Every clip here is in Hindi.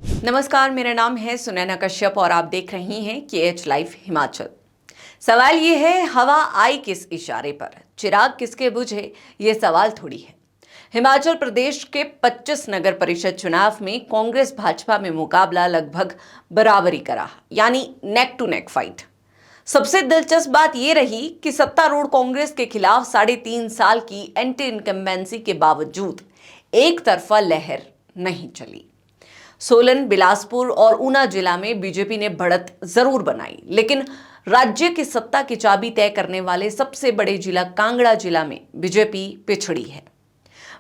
नमस्कार, मेरा नाम है सुनैना कश्यप और आप देख रही हैं KH लाइव हिमाचल। सवाल ये है, हवा आई किस इशारे पर, चिराग किसके बुझे, ये सवाल थोड़ी है। हिमाचल प्रदेश के 25 नगर परिषद चुनाव में कांग्रेस भाजपा में मुकाबला लगभग बराबरी का रहा, यानी नेक टू नेक फाइट। सबसे दिलचस्प बात यह रही कि सत्तारूढ़ कांग्रेस के खिलाफ 3.5 साल की एंटी इनकम्बेंसी के बावजूद एक तरफा लहर नहीं चली। सोलन, बिलासपुर और ऊना जिला में बीजेपी ने बढ़त जरूर बनाई, लेकिन राज्य की सत्ता की चाबी तय करने वाले सबसे बड़े जिला कांगड़ा जिला में बीजेपी पिछड़ी है।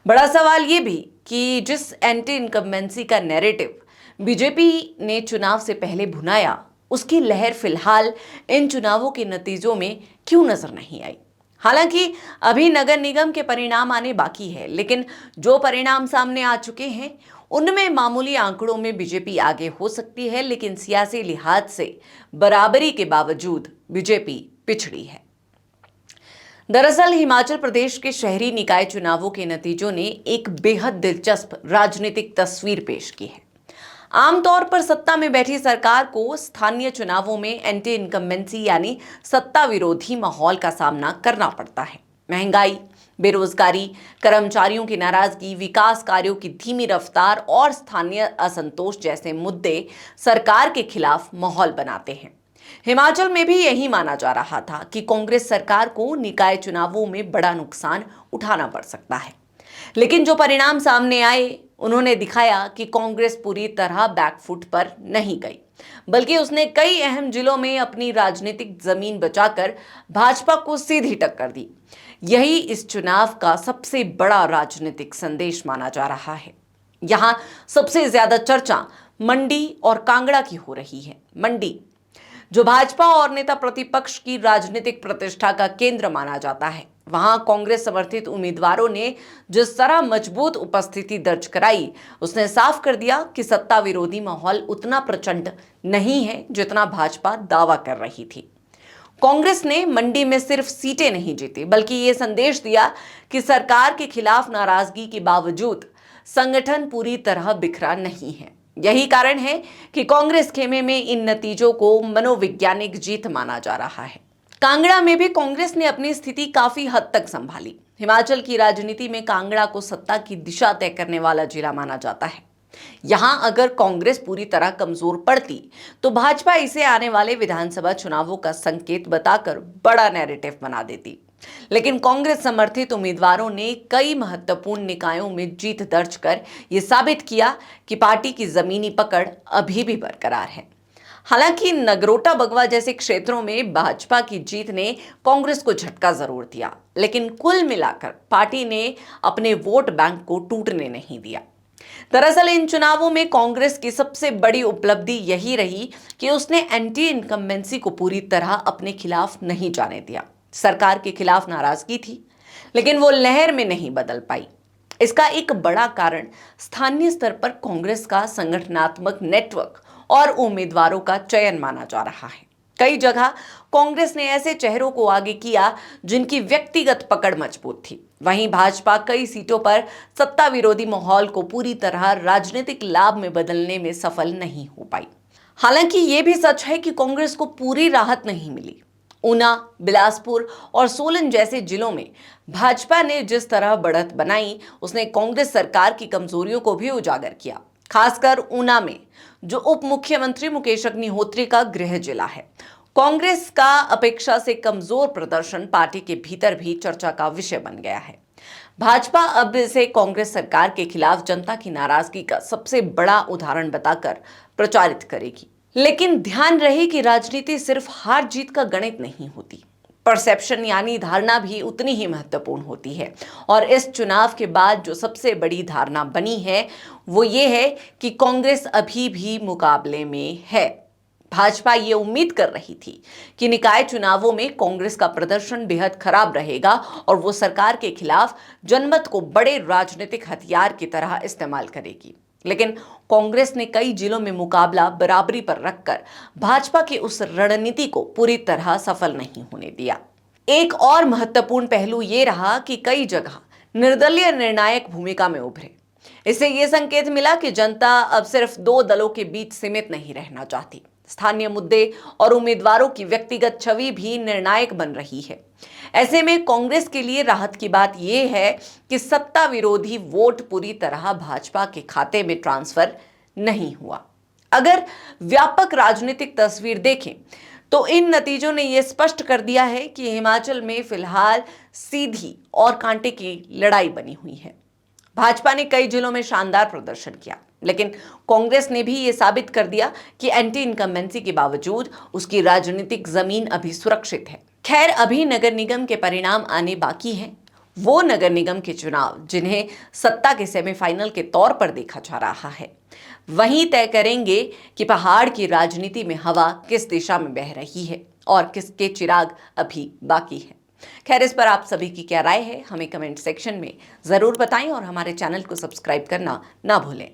बड़ा सवाल यह भी कि जिस एंटी इनकम्बेंसी का नैरेटिव बीजेपी ने चुनाव से पहले भुनाया, उसकी लहर फिलहाल इन चुनावों के नतीजों में क्यों नजर नहीं आई। हालांकि अभी नगर निगम के परिणाम आने बाकी है, लेकिन जो परिणाम सामने आ चुके हैं उनमें मामूली आंकड़ों में बीजेपी आगे हो सकती है, लेकिन सियासी लिहाज से बराबरी के बावजूद बीजेपी पिछड़ी है। दरअसल हिमाचल प्रदेश के शहरी निकाय चुनावों के नतीजों ने एक बेहद दिलचस्प राजनीतिक तस्वीर पेश की है। आमतौर पर सत्ता में बैठी सरकार को स्थानीय चुनावों में एंटी इनकम्बेंसी यानी सत्ता विरोधी माहौल का सामना करना पड़ता है। महंगाई, बेरोजगारी, कर्मचारियों की नाराजगी, विकास कार्यों की धीमी रफ्तार और स्थानीय असंतोष जैसे मुद्दे सरकार के खिलाफ माहौल बनाते हैं। हिमाचल में भी यही माना जा रहा था कि कांग्रेस सरकार को निकाय चुनावों में बड़ा नुकसान उठाना पड़ सकता है, लेकिन जो परिणाम सामने आए उन्होंने दिखाया कि कांग्रेस पूरी तरह बैकफुट पर नहीं गई, बल्कि उसने कई अहम जिलों में अपनी राजनीतिक जमीन बचाकर भाजपा को सीधी टक्कर दी। यही इस चुनाव का सबसे बड़ा राजनीतिक संदेश माना जा रहा है। यहां सबसे ज्यादा चर्चा मंडी और कांगड़ा की हो रही है। मंडी, जो भाजपा और नेता प्रतिपक्ष की राजनीतिक प्रतिष्ठा का केंद्र माना जाता है, वहां कांग्रेस समर्थित उम्मीदवारों ने जिस तरह मजबूत उपस्थिति दर्ज कराई, उसने साफ कर दिया कि सत्ता विरोधी माहौल उतना प्रचंड नहीं है जितना भाजपा दावा कर रही थी। कांग्रेस ने मंडी में सिर्फ सीटें नहीं जीती, बल्कि ये संदेश दिया कि सरकार के खिलाफ नाराजगी के बावजूद संगठन पूरी तरह बिखरा नहीं है। यही कारण है कि कांग्रेस खेमे में इन नतीजों को मनोवैज्ञानिक जीत माना जा रहा है। कांगड़ा में भी कांग्रेस ने अपनी स्थिति काफी हद तक संभाली। हिमाचल की राजनीति में कांगड़ा को सत्ता की दिशा तय करने वाला जिला माना जाता है। यहां अगर कांग्रेस पूरी तरह कमजोर पड़ती तो भाजपा इसे आने वाले विधानसभा चुनावों का संकेत बताकर बड़ा नैरेटिव बना देती, लेकिन कांग्रेस समर्थित उम्मीदवारों ने कई महत्वपूर्ण निकायों में जीत दर्ज कर यह साबित किया कि पार्टी की जमीनी पकड़ अभी भी बरकरार है। हालांकि नगरोटा बगवा जैसे क्षेत्रों में भाजपा की जीत ने कांग्रेस को झटका जरूर दिया, लेकिन कुल मिलाकर पार्टी ने अपने वोट बैंक को टूटने नहीं दिया। दरअसल इन चुनावों में कांग्रेस की सबसे बड़ी उपलब्धि यही रही कि उसने एंटी इनकम्बेंसी को पूरी तरह अपने खिलाफ नहीं जाने दिया। सरकार के खिलाफ नाराजगी थी, लेकिन वो लहर में नहीं बदल पाई। इसका एक बड़ा कारण स्थानीय स्तर पर कांग्रेस का संगठनात्मक नेटवर्क और उम्मीदवारों का चयन माना जा रहा है। कई जगह कांग्रेस ने ऐसे चेहरों को आगे किया जिनकी व्यक्तिगत पकड़ मजबूत थी। वहीं भाजपा कई सीटों पर सत्ता विरोधी माहौल को पूरी तरह राजनीतिक लाभ में बदलने में सफल नहीं हो पाई। हालांकि ये भी सच है कि कांग्रेस को पूरी राहत नहीं मिली। ऊना, बिलासपुर और सोलन जैसे जिलों में भाजपा ने जिस तरह बढ़त बनाई, उसने कांग्रेस सरकार की कमजोरियों को भी उजागर किया। खासकर ऊना में, जो उप मुख्यमंत्री मुकेश अग्निहोत्री का गृह जिला है, कांग्रेस का अपेक्षा से कमजोर प्रदर्शन पार्टी के भीतर भी चर्चा का विषय बन गया है। भाजपा अब इसे कांग्रेस सरकार के खिलाफ जनता की नाराजगी का सबसे बड़ा उदाहरण बताकर प्रचारित करेगी। लेकिन ध्यान रहे कि राजनीति सिर्फ हार जीत का गणित नहीं होती, परसेप्शन यानी धारणा भी उतनी ही महत्वपूर्ण होती है। और इस चुनाव के बाद जो सबसे बड़ी धारणा बनी है वो ये है कि कांग्रेस अभी भी मुकाबले में है। भाजपा ये उम्मीद कर रही थी कि निकाय चुनावों में कांग्रेस का प्रदर्शन बेहद खराब रहेगा और वो सरकार के खिलाफ जनमत को बड़े राजनीतिक हथियार की तरह इस्तेमाल करेगी, लेकिन कांग्रेस ने कई जिलों में मुकाबला बराबरी पर रखकर भाजपा की उस रणनीति को पूरी तरह सफल नहीं होने दिया। एक और महत्वपूर्ण पहलू ये रहा कि कई जगह निर्दलीय निर्णायक भूमिका में उभरे। इससे ये संकेत मिला कि जनता अब सिर्फ दो दलों के बीच सीमित नहीं रहना चाहती। स्थानीय मुद्दे और उम्मीदवारों की व्यक्तिगत छवि भी निर्णायक बन रही है। ऐसे में कांग्रेस के लिए राहत की बात यह है कि सत्ता विरोधी वोट पूरी तरह भाजपा के खाते में ट्रांसफर नहीं हुआ। अगर व्यापक राजनीतिक तस्वीर देखें तो इन नतीजों ने यह स्पष्ट कर दिया है कि हिमाचल में फिलहाल सीधी और कांटे की लड़ाई बनी हुई है। भाजपा ने कई जिलों में शानदार प्रदर्शन किया, लेकिन कांग्रेस ने भी यह साबित कर दिया कि एंटी इनकम्बेंसी के बावजूद उसकी राजनीतिक जमीन अभी सुरक्षित है। खैर, अभी नगर निगम के परिणाम आने बाकी हैं। वो नगर निगम के चुनाव जिन्हें सत्ता के सेमीफाइनल के तौर पर देखा जा रहा है, वहीं तय करेंगे कि पहाड़ की राजनीति में हवा किस दिशा में बह रही है और किसके चिराग अभी बाकी है। खैर, इस पर आप सभी की क्या राय है, हमें कमेंट सेक्शन में जरूर बताएं और हमारे चैनल को सब्सक्राइब करना ना भूलें।